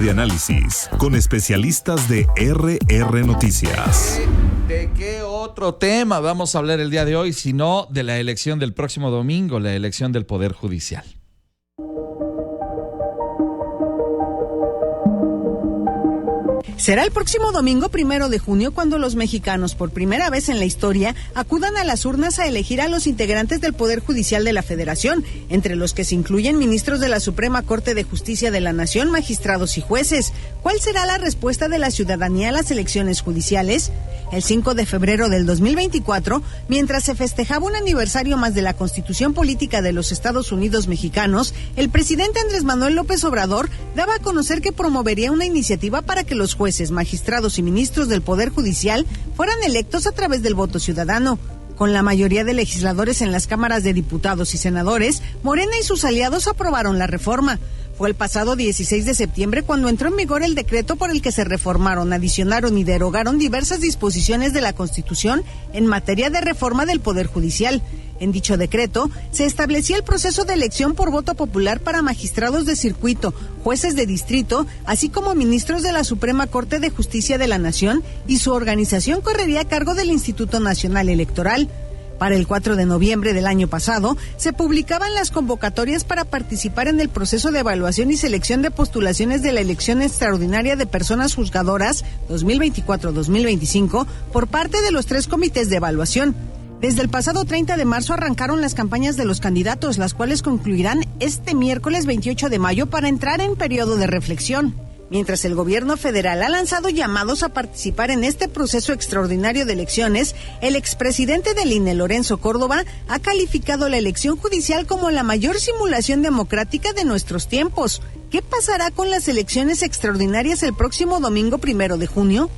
De análisis con especialistas de RR Noticias. ¿De qué otro tema vamos a hablar el día de hoy, sino de la elección del próximo domingo, la elección del Poder Judicial? Será el próximo domingo 1 de junio cuando los mexicanos, por primera vez en la historia, acudan a las urnas a elegir a los integrantes del Poder Judicial de la Federación, entre los que se incluyen ministros de la Suprema Corte de Justicia de la Nación, magistrados y jueces. ¿Cuál será la respuesta de la ciudadanía a las elecciones judiciales? El 5 de febrero del 2024, mientras se festejaba un aniversario más de la Constitución Política de los Estados Unidos Mexicanos, el presidente Andrés Manuel López Obrador daba a conocer que promovería una iniciativa para que los jueces, magistrados y ministros del Poder Judicial fueran electos a través del voto ciudadano. Con la mayoría de legisladores en las cámaras de diputados y senadores, Morena y sus aliados aprobaron la reforma. Fue el pasado 16 de septiembre cuando entró en vigor el decreto por el que se reformaron, adicionaron y derogaron diversas disposiciones de la Constitución en materia de reforma del Poder Judicial. En dicho decreto, se establecía el proceso de elección por voto popular para magistrados de circuito, jueces de distrito, así como ministros de la Suprema Corte de Justicia de la Nación, y su organización correría a cargo del Instituto Nacional Electoral. Para el 4 de noviembre del año pasado, se publicaban las convocatorias para participar en el proceso de evaluación y selección de postulaciones de la elección extraordinaria de personas juzgadoras 2024-2025 por parte de los 3 comités de evaluación. Desde el pasado 30 de marzo arrancaron las campañas de los candidatos, las cuales concluirán este miércoles 28 de mayo para entrar en periodo de reflexión. Mientras el gobierno federal ha lanzado llamados a participar en este proceso extraordinario de elecciones, el expresidente del INE, Lorenzo Córdoba, ha calificado la elección judicial como la mayor simulación democrática de nuestros tiempos. ¿Qué pasará con las elecciones extraordinarias el próximo domingo 1 de junio?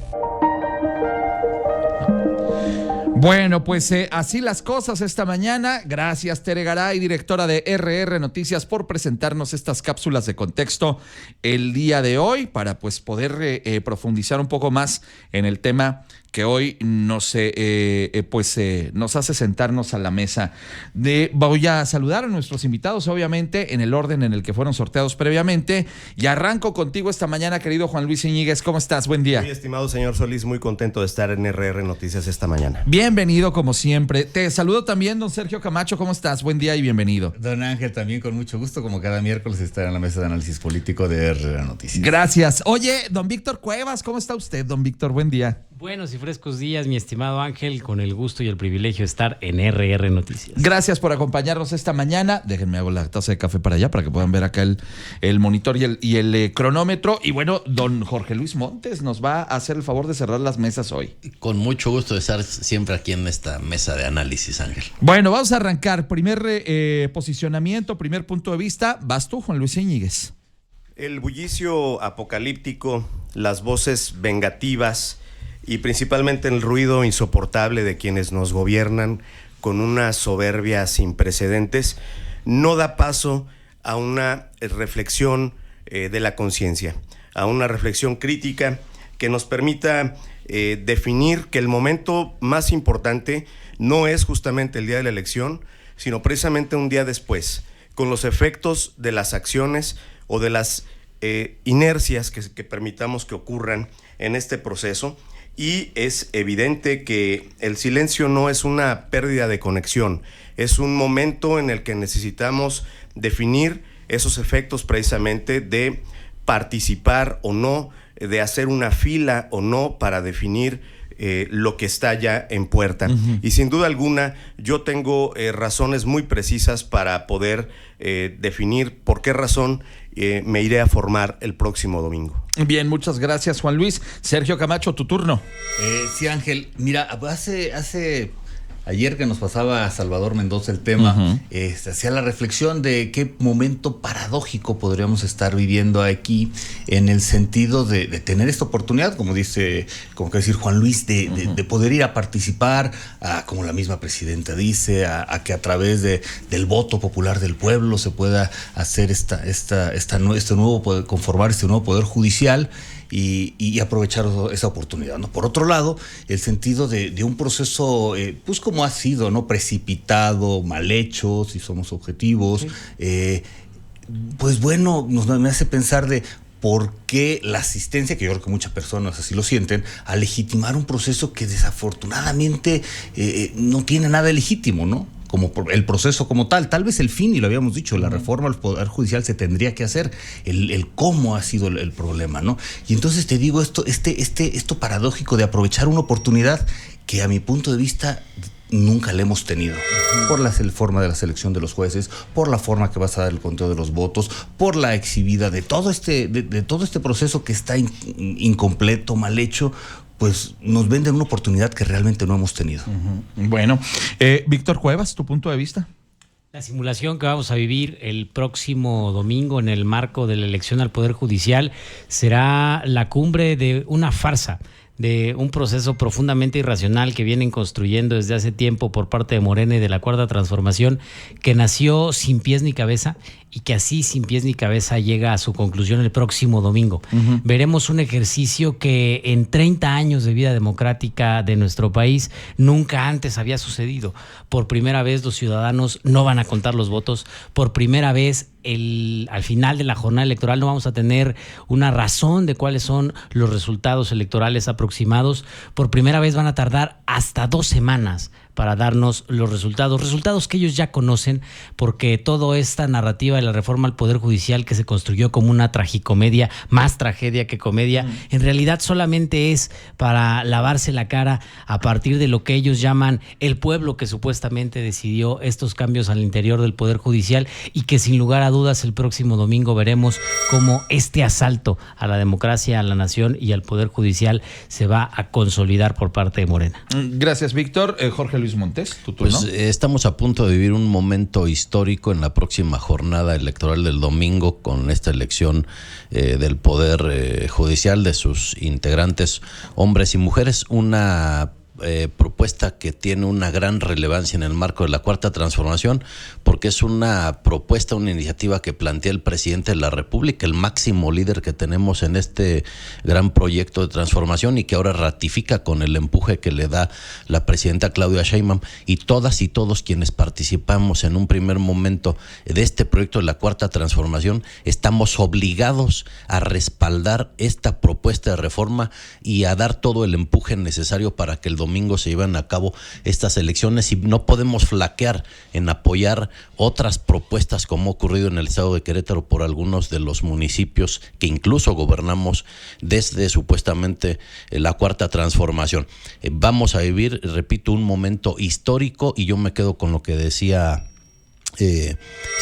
Bueno, pues así las cosas esta mañana. Gracias, Tere Garay, directora de RR Noticias, por presentarnos estas cápsulas de contexto el día de hoy para pues poder profundizar un poco más en el tema que hoy nos hace sentarnos a la mesa. Voy a saludar a nuestros invitados, obviamente, en el orden en el que fueron sorteados previamente. Y arranco contigo esta mañana, querido Juan Luis Íñiguez. ¿Cómo estás? Buen día. Muy estimado señor Solís, muy contento de estar en RR Noticias esta mañana. Bienvenido, como siempre. Te saludo también, don Sergio Camacho. ¿Cómo estás? Buen día y bienvenido. Don Ángel, también con mucho gusto, como cada miércoles, estar en la mesa de análisis político de RR Noticias. Gracias. Oye, don Víctor Cuevas, ¿cómo está usted, don Víctor? Buen día. Buenos y frescos días, mi estimado Ángel, con el gusto y el privilegio de estar en RR Noticias. Gracias por acompañarnos esta mañana. Déjenme hago la taza de café para allá para que puedan ver acá el monitor y el cronómetro. Y bueno, don Jorge Luis Montes nos va a hacer el favor de cerrar las mesas hoy. Con mucho gusto de estar siempre aquí en esta mesa de análisis, Ángel. Bueno, vamos a arrancar. Primer posicionamiento, primer punto de vista. Vas tú, Juan Luis Íñiguez. El bullicio apocalíptico, las voces vengativas y principalmente el ruido insoportable de quienes nos gobiernan con una soberbia sin precedentes, no da paso a una reflexión de la conciencia, a una reflexión crítica que nos permita definir que el momento más importante no es justamente el día de la elección, sino precisamente un día después, con los efectos de las acciones o de las inercias que permitamos que ocurran en este proceso. Y es evidente que el silencio no es una pérdida de conexión, es un momento en el que necesitamos definir esos efectos precisamente de participar o no, de hacer una fila o no para definir lo que está ya en puerta. Uh-huh. Y sin duda alguna yo tengo razones muy precisas para poder definir por qué razón me iré a formar el próximo domingo. Bien, muchas gracias, Juan Luis. Sergio Camacho, tu turno. Sí, Ángel, mira, ayer que nos pasaba Salvador Mendoza el tema, uh-huh, hacía la reflexión de qué momento paradójico podríamos estar viviendo aquí en el sentido de tener esta oportunidad, como dice, como que decir Juan Luis, de poder ir a participar, como la misma presidenta dice, a que a través del voto popular del pueblo se pueda hacer conformar este nuevo poder judicial. Y aprovechar esa oportunidad, ¿no? Por otro lado, el sentido de un proceso, pues como ha sido, ¿no? Precipitado, mal hecho, si somos objetivos, sí. Pues bueno, me hace pensar de por qué la asistencia, que yo creo que muchas personas así lo sienten, a legitimar un proceso que desafortunadamente no tiene nada de legítimo, ¿no? Como el proceso como tal vez el fin, y lo habíamos dicho, la reforma al Poder Judicial se tendría que hacer, el cómo ha sido el problema, ¿no? Y entonces te digo esto paradójico de aprovechar una oportunidad que a mi punto de vista nunca le hemos tenido, por la forma de la selección de los jueces, por la forma que vas a dar el conteo de los votos, por la exhibida de todo este proceso que está incompleto, mal hecho. Pues nos venden una oportunidad que realmente no hemos tenido. Bueno, Víctor Cuevas, ¿tu punto de vista? La simulación que vamos a vivir el próximo domingo en el marco de la elección al Poder Judicial será la cumbre de una farsa, de un proceso profundamente irracional que vienen construyendo desde hace tiempo por parte de Morena y de la Cuarta Transformación, que nació sin pies ni cabeza y que así sin pies ni cabeza llega a su conclusión el próximo domingo. Veremos un ejercicio que en 30 años de vida democrática de nuestro país nunca antes había sucedido. Por primera vez los ciudadanos no van a contar los votos, por primera vez al final de la jornada electoral no vamos a tener una razón de cuáles son los resultados electorales aproximados. Por primera vez van a tardar hasta 2 semanas para darnos los resultados que ellos ya conocen, porque toda esta narrativa de la reforma al Poder Judicial que se construyó como una tragicomedia, más tragedia que comedia, en realidad solamente es para lavarse la cara a partir de lo que ellos llaman el pueblo que supuestamente decidió estos cambios al interior del Poder Judicial, y que sin lugar a dudas el próximo domingo veremos cómo este asalto a la democracia, a la nación y al Poder Judicial se va a consolidar por parte de Morena. Gracias, Víctor. Jorge Luis Montes, tu turno. Pues estamos a punto de vivir un momento histórico en la próxima jornada electoral del domingo, con esta elección del Poder Judicial, de sus integrantes, hombres y mujeres. Una propuesta que tiene una gran relevancia en el marco de la Cuarta Transformación, porque es una propuesta, una iniciativa que plantea el presidente de la República, el máximo líder que tenemos en este gran proyecto de transformación, y que ahora ratifica con el empuje que le da la presidenta Claudia Sheinbaum, y todas y todos quienes participamos en un primer momento de este proyecto de la Cuarta Transformación estamos obligados a respaldar esta propuesta de reforma y a dar todo el empuje necesario para que el domingo se lleven a cabo estas elecciones, y no podemos flaquear en apoyar otras propuestas como ha ocurrido en el estado de Querétaro por algunos de los municipios que incluso gobernamos desde supuestamente la Cuarta Transformación. Vamos a vivir, repito, un momento histórico, y yo me quedo con lo que decía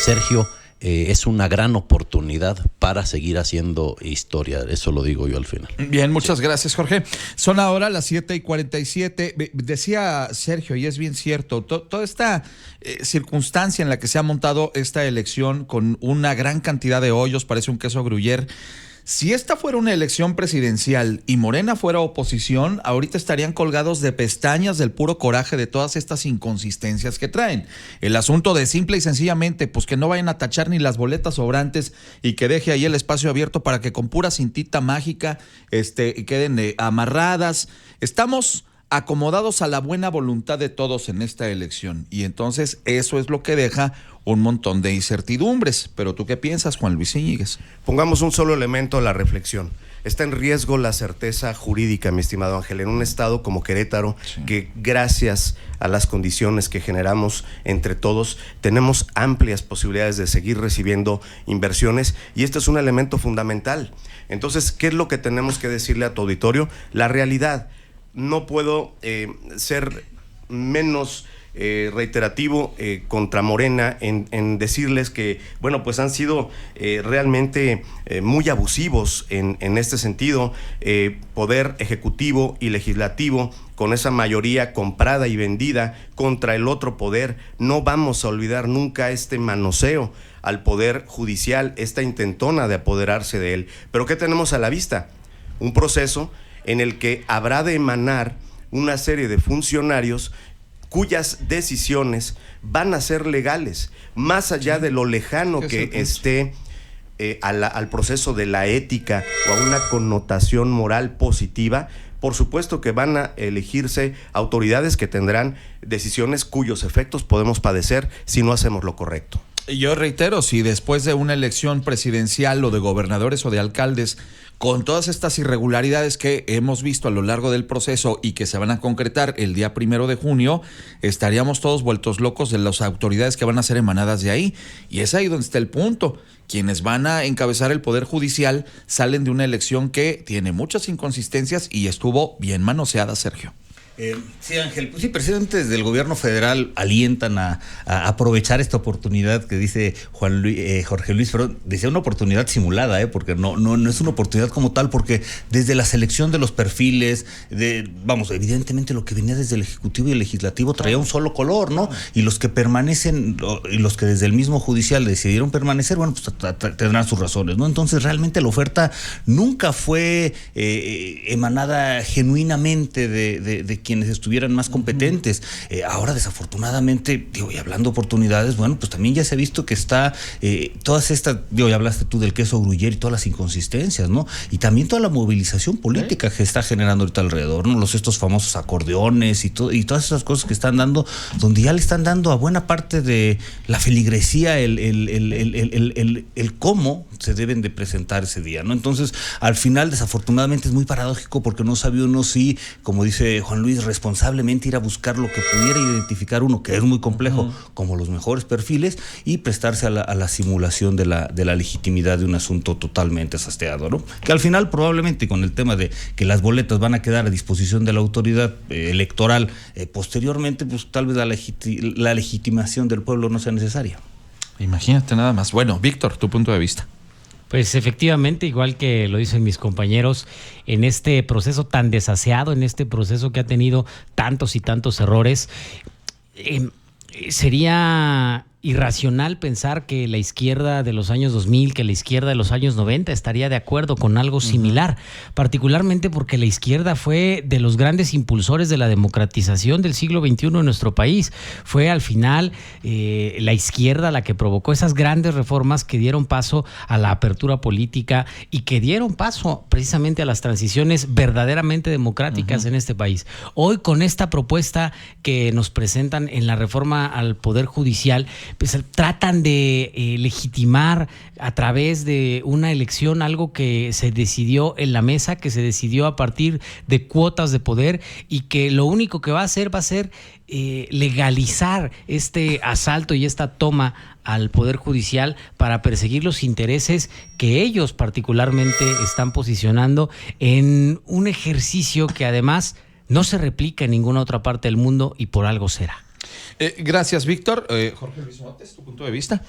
Sergio. Es una gran oportunidad para seguir haciendo historia, eso lo digo yo al final. Bien, muchas gracias, Jorge. Son ahora las 7:47. Decía Sergio, y es bien cierto, toda esta circunstancia en la que se ha montado esta elección con una gran cantidad de hoyos, parece un queso gruyère. Si esta fuera una elección presidencial y Morena fuera oposición, ahorita estarían colgados de pestañas del puro coraje de todas estas inconsistencias que traen. El asunto de simple y sencillamente, pues que no vayan a tachar ni las boletas sobrantes y que deje ahí el espacio abierto para que con pura cintita mágica queden amarradas. Estamos acomodados a la buena voluntad de todos en esta elección, y entonces eso es lo que deja un montón de incertidumbres. Pero ¿tú qué piensas, Juan Luis Íñiguez? Pongamos un solo elemento a la reflexión. Está en riesgo la certeza jurídica, mi estimado Ángel, en un estado como Querétaro, sí, que gracias a las condiciones que generamos entre todos, tenemos amplias posibilidades de seguir recibiendo inversiones, y este es un elemento fundamental. Entonces, ¿qué es lo que tenemos que decirle a tu auditorio? La realidad. No puedo ser menos reiterativo contra Morena en decirles que, bueno, pues han sido realmente muy abusivos en este sentido, poder ejecutivo y legislativo, con esa mayoría comprada y vendida contra el otro poder. No vamos a olvidar nunca este manoseo al Poder Judicial, esta intentona de apoderarse de él. Pero ¿qué tenemos a la vista? Un proceso en el que habrá de emanar una serie de funcionarios cuyas decisiones van a ser legales, más allá de lo lejano que esté al proceso de la ética o a una connotación moral positiva. Por supuesto que van a elegirse autoridades que tendrán decisiones cuyos efectos podemos padecer si no hacemos lo correcto. Yo reitero, si después de una elección presidencial o de gobernadores o de alcaldes, con todas estas irregularidades que hemos visto a lo largo del proceso y que se van a concretar el día 1 de junio, estaríamos todos vueltos locos de las autoridades que van a ser emanadas de ahí. Y es ahí donde está el punto. Quienes van a encabezar el Poder Judicial salen de una elección que tiene muchas inconsistencias y estuvo bien manoseada, Sergio. Sí, Ángel, pues sí, presidentes del gobierno federal alientan a aprovechar esta oportunidad que dice Jorge Luis, pero decía una oportunidad simulada, porque no es una oportunidad como tal, porque desde la selección de los perfiles, evidentemente lo que venía desde el Ejecutivo y el Legislativo traía un solo color, ¿no? Y los que permanecen, y los que desde el mismo judicial decidieron permanecer, bueno, pues tendrán sus razones, ¿no? Entonces realmente la oferta nunca fue emanada genuinamente de quienes estuvieran más competentes. Ahora, desafortunadamente, y hablando de oportunidades, bueno, pues también ya se ha visto que está todas estas, ya hablaste tú del queso gruyere y todas las inconsistencias, ¿no? Y también toda la movilización política que está generando ahorita alrededor, ¿no? Estos famosos acordeones y todas esas cosas que están dando, donde ya le están dando a buena parte de la feligresía el cómo se deben de presentar ese día, ¿no? Entonces, al final, desafortunadamente, es muy paradójico porque no sabe uno si, como dice Juan Luis, responsablemente ir a buscar lo que pudiera identificar uno, que es muy complejo, como los mejores perfiles, y prestarse a la simulación de la legitimidad de un asunto totalmente sasteado, ¿no? Que al final, probablemente, con el tema de que las boletas van a quedar a disposición de la autoridad electoral, posteriormente, pues tal vez la legitimación del pueblo no sea necesaria. Imagínate nada más. Bueno, Víctor, tu punto de vista. Pues efectivamente, igual que lo dicen mis compañeros, en este proceso tan desaseado, en este proceso que ha tenido tantos y tantos errores, sería irracional pensar que la izquierda de los años 2000, que la izquierda de los años 90 estaría de acuerdo con algo similar, particularmente porque la izquierda fue de los grandes impulsores de la democratización del siglo XXI en nuestro país. Fue al final la izquierda la que provocó esas grandes reformas que dieron paso a la apertura política y que dieron paso precisamente a las transiciones verdaderamente democráticas en este país. Hoy, con esta propuesta que nos presentan en la reforma al Poder Judicial, pues tratan de legitimar a través de una elección algo que se decidió en la mesa, que se decidió a partir de cuotas de poder y que lo único que va a hacer legalizar este asalto y esta toma al Poder Judicial para perseguir los intereses que ellos particularmente están posicionando en un ejercicio que además no se replica en ninguna otra parte del mundo y por algo será. Gracias, Víctor. Jorge Luis Motes, ¿tu punto de vista?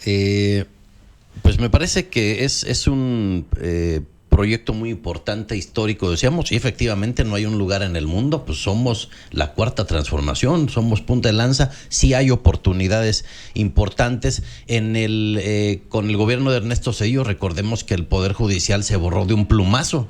Pues me parece que es un proyecto muy importante, histórico, decíamos, y efectivamente no hay un lugar en el mundo, pues somos la cuarta transformación, somos punta de lanza, sí hay oportunidades importantes. Con el gobierno de Ernesto Zedillo, recordemos que el Poder Judicial se borró de un plumazo.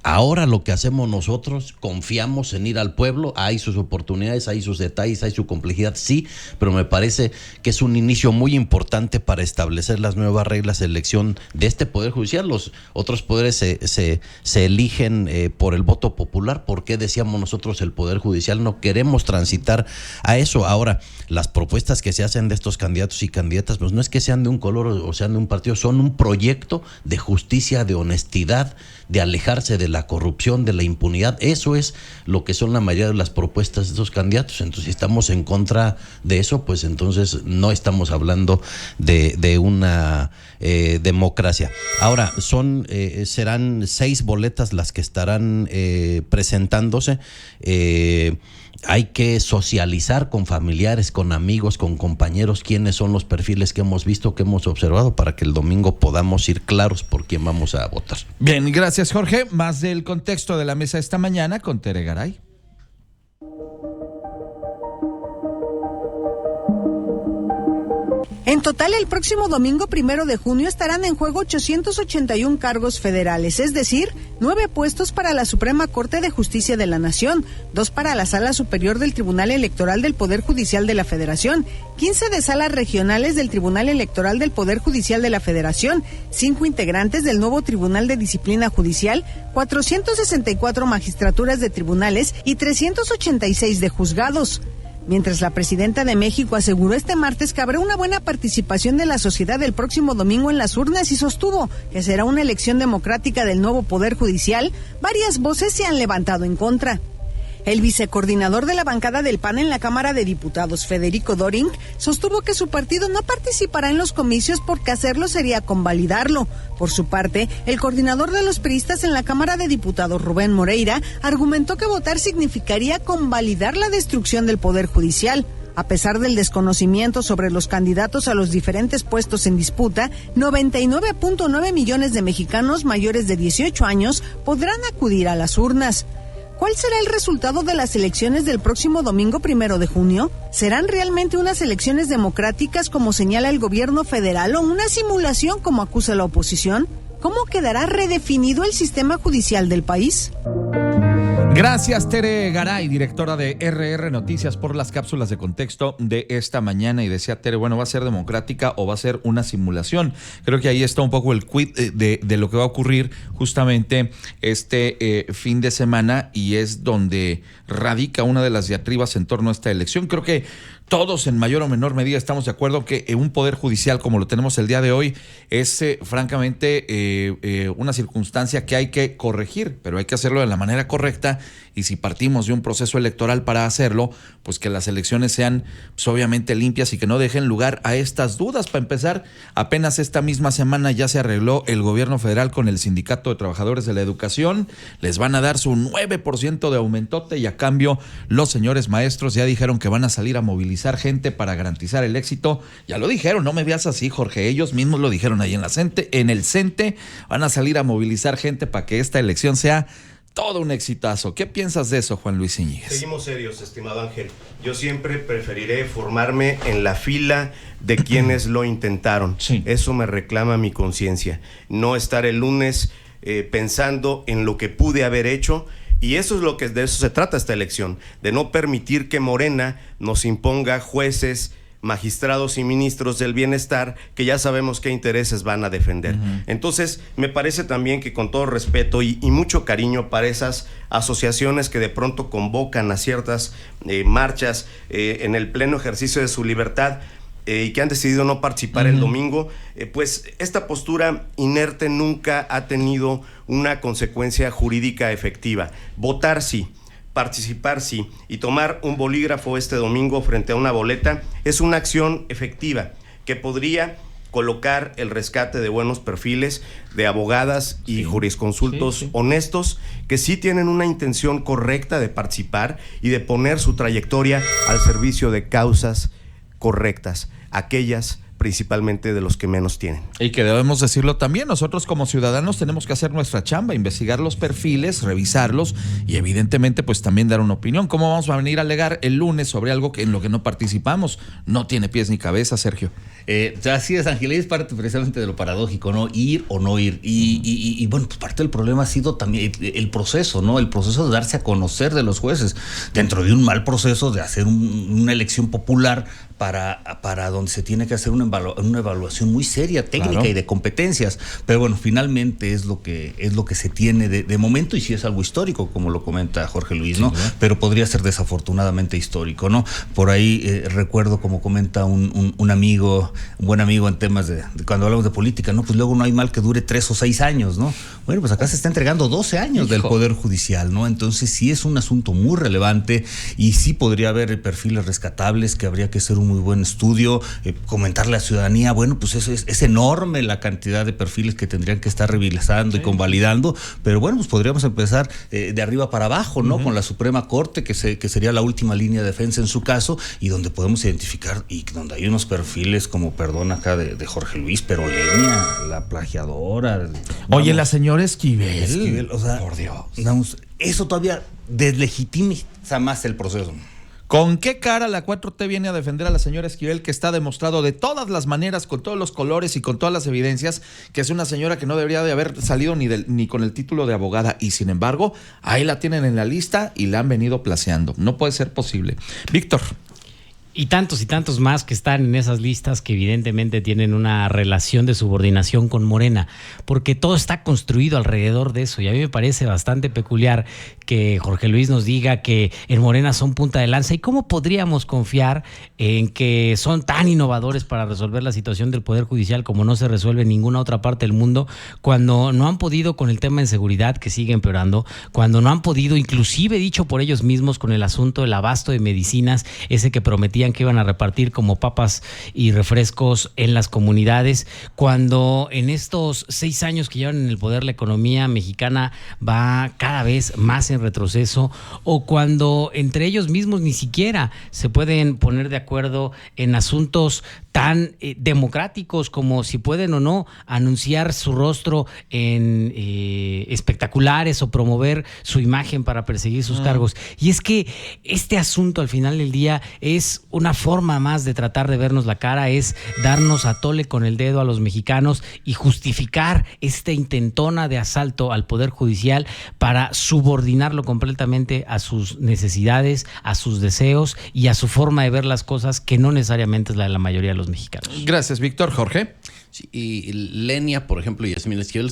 Ahora lo que hacemos nosotros, confiamos en ir al pueblo, hay sus oportunidades, hay sus detalles, hay su complejidad, sí, pero me parece que es un inicio muy importante para establecer las nuevas reglas de elección de este Poder Judicial. Los otros poderes se eligen por el voto popular. ¿Por qué decíamos nosotros el Poder Judicial? No queremos transitar a eso. Ahora, las propuestas que se hacen de estos candidatos y candidatas, pues no es que sean de un color o sean de un partido, son un proyecto de justicia, de honestidad, de alejarse de la corrupción, de la impunidad. Eso es lo que son la mayoría de las propuestas de estos candidatos. Entonces, si estamos en contra de eso, pues entonces no estamos hablando de una democracia. Ahora, serán 6 boletas las que estarán presentándose. Hay que socializar con familiares, con amigos, con compañeros, quiénes son los perfiles que hemos visto, que hemos observado, para que el domingo podamos ir claros por quién vamos a votar. Bien, gracias, Jorge. Más del contexto de la mesa esta mañana con Tere Garay. En total, el próximo domingo 1 de junio estarán en juego 881 cargos federales, es decir, 9 puestos para la Suprema Corte de Justicia de la Nación, 2 para la Sala Superior del Tribunal Electoral del Poder Judicial de la Federación, 15 de salas regionales del Tribunal Electoral del Poder Judicial de la Federación, 5 integrantes del nuevo Tribunal de Disciplina Judicial, 464 magistraturas de tribunales y 386 de juzgados. Mientras la presidenta de México aseguró este martes que habrá una buena participación de la sociedad el próximo domingo en las urnas y sostuvo que será una elección democrática del nuevo Poder Judicial, varias voces se han levantado en contra. El vicecoordinador de la bancada del PAN en la Cámara de Diputados, Federico Doring, sostuvo que su partido no participará en los comicios porque hacerlo sería convalidarlo. Por su parte, el coordinador de los priistas en la Cámara de Diputados, Rubén Moreira, argumentó que votar significaría convalidar la destrucción del Poder Judicial. A pesar del desconocimiento sobre los candidatos a los diferentes puestos en disputa, 99.9 millones de mexicanos mayores de 18 años podrán acudir a las urnas. ¿Cuál será el resultado de las elecciones del próximo domingo 1 de junio? ¿Serán realmente unas elecciones democráticas como señala el gobierno federal o una simulación como acusa la oposición? ¿Cómo quedará redefinido el sistema judicial del país? Gracias, Tere Garay, directora de RR Noticias, por las cápsulas de contexto de esta mañana. Y decía Tere, bueno, ¿va a ser democrática o va a ser una simulación? Creo que ahí está un poco el quid de lo que va a ocurrir justamente este fin de semana, y es donde radica una de las diatribas en torno a esta elección. Creo que todos en mayor o menor medida estamos de acuerdo que un poder judicial como lo tenemos el día de hoy es francamente una circunstancia que hay que corregir, pero hay que hacerlo de la manera correcta, y si partimos de un proceso electoral para hacerlo, pues que las elecciones sean pues, obviamente limpias y que no dejen lugar a estas dudas. Para empezar, apenas esta misma semana ya se arregló el gobierno federal con el Sindicato de Trabajadores de la Educación, les van a dar su 9% de aumentote, y a cambio los señores maestros ya dijeron que van a salir a movilizar gente para garantizar el éxito. Ya lo dijeron, no me veas así, Jorge, ellos mismos lo dijeron ahí en el CENTE, van a salir a movilizar gente para que esta elección sea todo un exitazo. ¿Qué piensas de eso, Juan Luis Íñiguez? Seguimos serios, estimado Ángel. Yo siempre preferiré formarme en la fila de quienes lo intentaron. Sí. Eso me reclama mi conciencia. No estar el lunes pensando en lo que pude haber hecho. Y eso es lo que de eso se trata esta elección, de no permitir que Morena nos imponga jueces, magistrados y ministros del bienestar que ya sabemos qué intereses van a defender. Entonces, me parece también que con todo respeto y mucho cariño para esas asociaciones que de pronto convocan a ciertas marchas en el pleno ejercicio de su libertad, y que han decidido no participar el domingo, pues esta postura inerte nunca ha tenido una consecuencia jurídica efectiva. Votar sí, participar sí, y tomar un bolígrafo este domingo frente a una boleta es una acción efectiva que podría colocar el rescate de buenos perfiles de abogadas y jurisconsultos honestos que sí tienen una intención correcta de participar y de poner su trayectoria al servicio de causas correctas, aquellas principalmente de los que menos tienen. Y que debemos decirlo también, nosotros como ciudadanos tenemos que hacer nuestra chamba, investigar los perfiles, revisarlos y evidentemente pues también dar una opinión. ¿Cómo vamos a venir a alegar el lunes sobre algo en lo que no participamos? No tiene pies ni cabeza, Sergio. Así es, Ángel, y es parte precisamente de lo paradójico, ¿no? Ir o no ir. Y bueno, pues parte del problema ha sido también el proceso, ¿no? El proceso de darse a conocer de los jueces, dentro de un mal proceso de hacer una elección popular para donde se tiene que hacer una evaluación muy seria, técnica, claro, y de competencias. Pero bueno, finalmente es lo que se tiene de momento, y sí es algo histórico, como lo comenta Jorge Luis, ¿no? Sí, ¿verdad? Pero podría ser desafortunadamente histórico, ¿no? Por ahí recuerdo, como comenta un amigo, un buen amigo en temas de cuando hablamos de política, ¿no? Pues luego no hay mal que dure 3 o 6 años, ¿no? Bueno, pues acá se está entregando 12 años del Poder Judicial, ¿no? Entonces sí es un asunto muy relevante, y sí podría haber perfiles rescatables que habría que hacer un muy buen estudio, comentarle a la ciudadanía, bueno, pues es enorme la cantidad de perfiles que tendrían que estar revisando y convalidando, pero bueno, pues podríamos empezar de arriba para abajo, ¿no? Con la Suprema Corte, que sería la última línea de defensa en su caso, y donde podemos identificar, y donde hay unos perfiles como, perdón acá, de Jorge Luis, pero Lenia, la plagiadora. Oye, la señora Esquivel, o sea, por Dios. Vamos, eso todavía deslegitimiza más el proceso. ¿Con qué cara la 4T viene a defender a la señora Esquivel, que está demostrado de todas las maneras, con todos los colores y con todas las evidencias, que es una señora que no debería de haber salido ni con el título de abogada, y sin embargo, ahí la tienen en la lista y la han venido placeando? No puede ser posible. Víctor. Y tantos más que están en esas listas que evidentemente tienen una relación de subordinación con Morena, porque todo está construido alrededor de eso. Y a mí me parece bastante peculiar que Jorge Luis nos diga que en Morena son punta de lanza. ¿Y cómo podríamos confiar en que son tan innovadores para resolver la situación del Poder Judicial como no se resuelve en ninguna otra parte del mundo, cuando no han podido con el tema de seguridad que sigue empeorando, cuando no han podido, inclusive dicho por ellos mismos, con el asunto del abasto de medicinas, ese que prometían que iban a repartir como papas y refrescos en las comunidades, cuando en estos 6 años que llevan en el poder la economía mexicana va cada vez más en retroceso, o cuando entre ellos mismos ni siquiera se pueden poner de acuerdo en asuntos tan democráticos como si pueden o no anunciar su rostro en espectaculares o promover su imagen para perseguir sus cargos. Y es que este asunto al final del día es una forma más de tratar de vernos la cara, es darnos a tole con el dedo a los mexicanos y justificar esta intentona de asalto al Poder Judicial para subordinarlo completamente a sus necesidades, a sus deseos y a su forma de ver las cosas, que no necesariamente es la de la mayoría de los mexicanos. Gracias, Víctor. Jorge. Sí, y Lenia, por ejemplo, y Yasmín Esquivel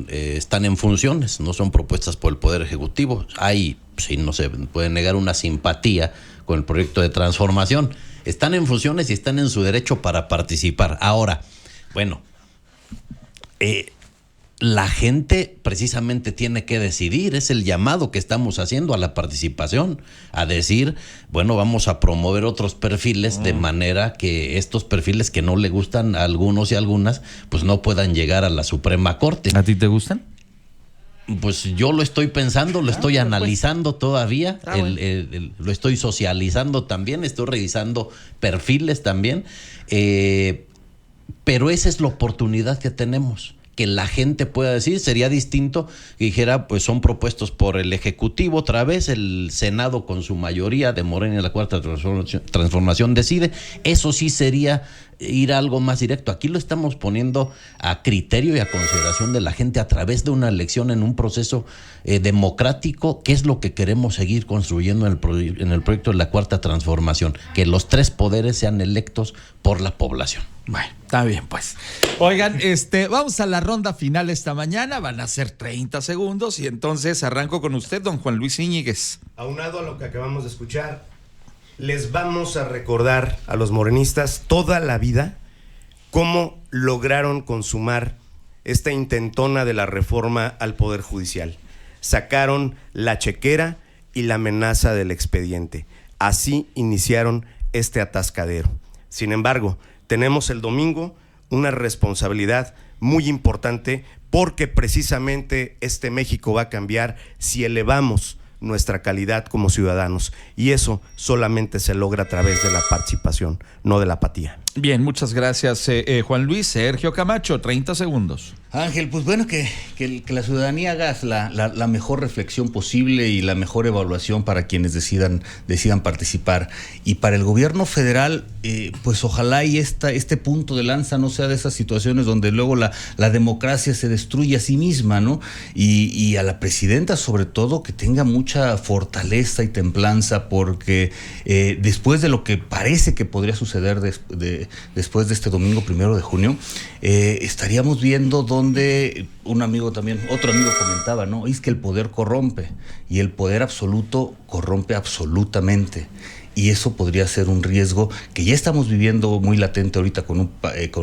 están en funciones, no son propuestas por el Poder Ejecutivo. Hay, sí, no se puede negar una simpatía con el proyecto de transformación. Están en funciones y están en su derecho para participar. Ahora, bueno, la gente precisamente tiene que decidir, es el llamado que estamos haciendo a la participación, a decir, bueno, vamos a promover otros perfiles de manera que estos perfiles que no le gustan a algunos y algunas, pues no puedan llegar a la Suprema Corte. ¿A ti te gustan? Pues yo lo estoy pensando, lo estoy analizando todavía, lo estoy socializando también, estoy revisando perfiles también, pero esa es la oportunidad que tenemos. Que la gente pueda decir, sería distinto que dijera, pues son propuestos por el Ejecutivo, otra vez el Senado con su mayoría de Morena y la Cuarta Transformación decide. Eso sí sería ir a algo más directo. Aquí lo estamos poniendo a criterio y a consideración de la gente a través de una elección en un proceso democrático, que es lo que queremos seguir construyendo en el proyecto de la Cuarta Transformación, que los 3 poderes sean electos por la población. Bueno, está bien, pues. Oigan, vamos a la ronda final esta mañana, van a ser 30 segundos y entonces arranco con usted, don Juan Luis Íñiguez. Aunado a lo que acabamos de escuchar, les vamos a recordar a los morenistas toda la vida cómo lograron consumar esta intentona de la reforma al Poder Judicial. Sacaron la chequera y la amenaza del expediente. Así iniciaron este atascadero. Sin embargo, tenemos el domingo una responsabilidad muy importante, porque precisamente este México va a cambiar si elevamos nuestra calidad como ciudadanos, y eso solamente se logra a través de la participación, no de la apatía. Bien, muchas gracias, Juan Luis. Sergio Camacho, 30 segundos. Ángel, pues bueno, que la ciudadanía haga la mejor reflexión posible y la mejor evaluación para quienes decidan participar. Y para el gobierno federal, pues ojalá y este punto de lanza no sea de esas situaciones donde luego la democracia se destruye a sí misma, ¿no? Y a la presidenta, sobre todo, que tenga mucha fortaleza y templanza, porque después de lo que parece que podría suceder después de este domingo 1 de junio, estaríamos viendo donde otro amigo comentaba, ¿no? Es que el poder corrompe, y el poder absoluto corrompe absolutamente. Y eso podría ser un riesgo que ya estamos viviendo muy latente ahorita con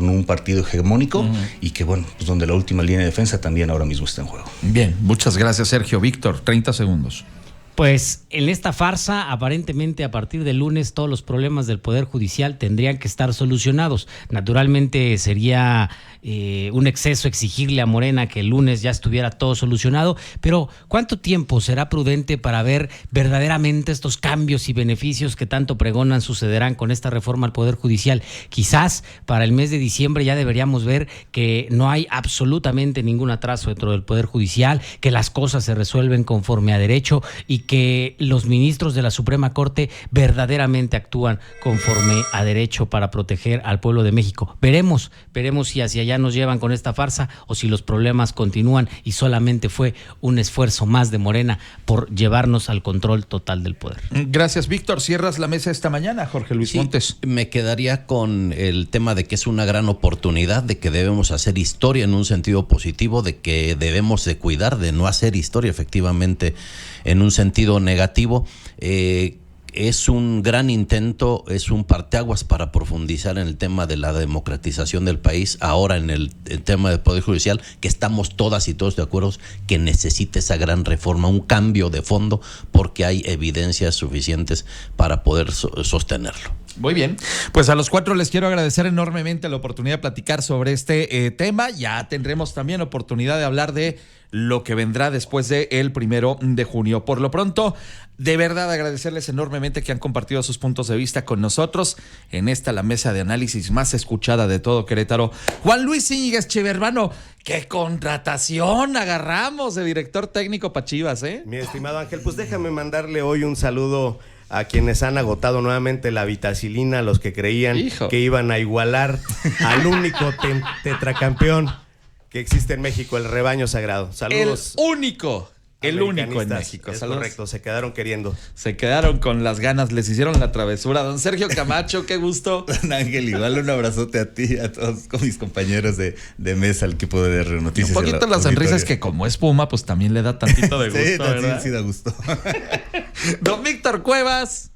un partido hegemónico, y que, bueno, pues donde la última línea de defensa también ahora mismo está en juego. Bien, muchas gracias, Sergio. Víctor, 30 segundos. Pues en esta farsa, aparentemente a partir del lunes todos los problemas del Poder Judicial tendrían que estar solucionados. Naturalmente sería un exceso exigirle a Morena que el lunes ya estuviera todo solucionado, pero ¿cuánto tiempo será prudente para ver verdaderamente estos cambios y beneficios que tanto pregonan sucederán con esta reforma al Poder Judicial? Quizás para el mes de diciembre ya deberíamos ver que no hay absolutamente ningún atraso dentro del Poder Judicial, que las cosas se resuelven conforme a derecho y que los ministros de la Suprema Corte verdaderamente actúan conforme a derecho para proteger al pueblo de México. Veremos si hacia allá nos llevan con esta farsa o si los problemas continúan y solamente fue un esfuerzo más de Morena por llevarnos al control total del poder. Gracias, Víctor. Cierras la mesa esta mañana, Jorge Luis Montes. Me quedaría con el tema de que es una gran oportunidad, de que debemos hacer historia en un sentido positivo, de que debemos de cuidar de no hacer historia efectivamente en un sentido negativo. Es un gran intento, es un parteaguas para profundizar en el tema de la democratización del país, ahora en el tema del Poder Judicial, que estamos todas y todos de acuerdo que necesita esa gran reforma, un cambio de fondo, porque hay evidencias suficientes para poder sostenerlo. Muy bien, pues a los cuatro les quiero agradecer enormemente la oportunidad de platicar sobre este tema. Ya tendremos también oportunidad de hablar de lo que vendrá después del 1 de junio. Por lo pronto, de verdad agradecerles enormemente que han compartido sus puntos de vista con nosotros en esta la mesa de análisis más escuchada de todo Querétaro. Juan Luis Íñiguez Chevermano, qué contratación agarramos de director técnico para Chivas, ¿eh? Mi estimado Ángel, pues déjame mandarle hoy un saludo a quienes han agotado nuevamente la vitacilina, a los que creían que iban a igualar al único tetracampeón que existe en México, el rebaño sagrado. Saludos. El único en México. Es correcto, se quedaron queriendo. Se quedaron con las ganas, les hicieron la travesura. Don Sergio Camacho, qué gusto. Don Ángel, igual un abrazote a ti, a todos con mis compañeros de mesa, al equipo de R Noticias. Un poquito las sonrisas que como es Puma, pues también le da tantito de gusto, sí, ¿verdad? Sí, da gusto. Don Víctor Cuevas.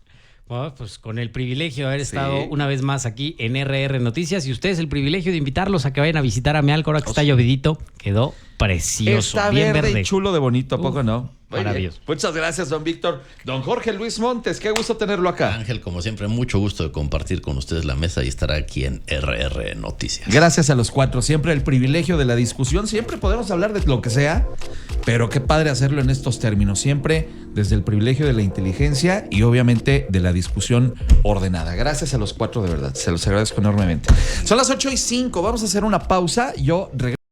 Bueno, pues con el privilegio de haber estado una vez más aquí en RR Noticias y ustedes el privilegio de invitarlos a que vayan a visitar a Mealco ahora que está llovidito. Quedó precioso, Está bien verde y chulo de bonito, ¿a poco no? Maravilloso. Muchas gracias, don Víctor. Don Jorge Luis Montes, qué gusto tenerlo acá. Ángel, como siempre, mucho gusto de compartir con ustedes la mesa y estar aquí en RR Noticias. Gracias a los cuatro, siempre el privilegio de la discusión, siempre podemos hablar de lo que sea, pero qué padre hacerlo en estos términos, siempre desde el privilegio de la inteligencia y obviamente de la discusión ordenada. Gracias a los cuatro, de verdad, se los agradezco enormemente. Son las 8:05, vamos a hacer una pausa, yo regreso.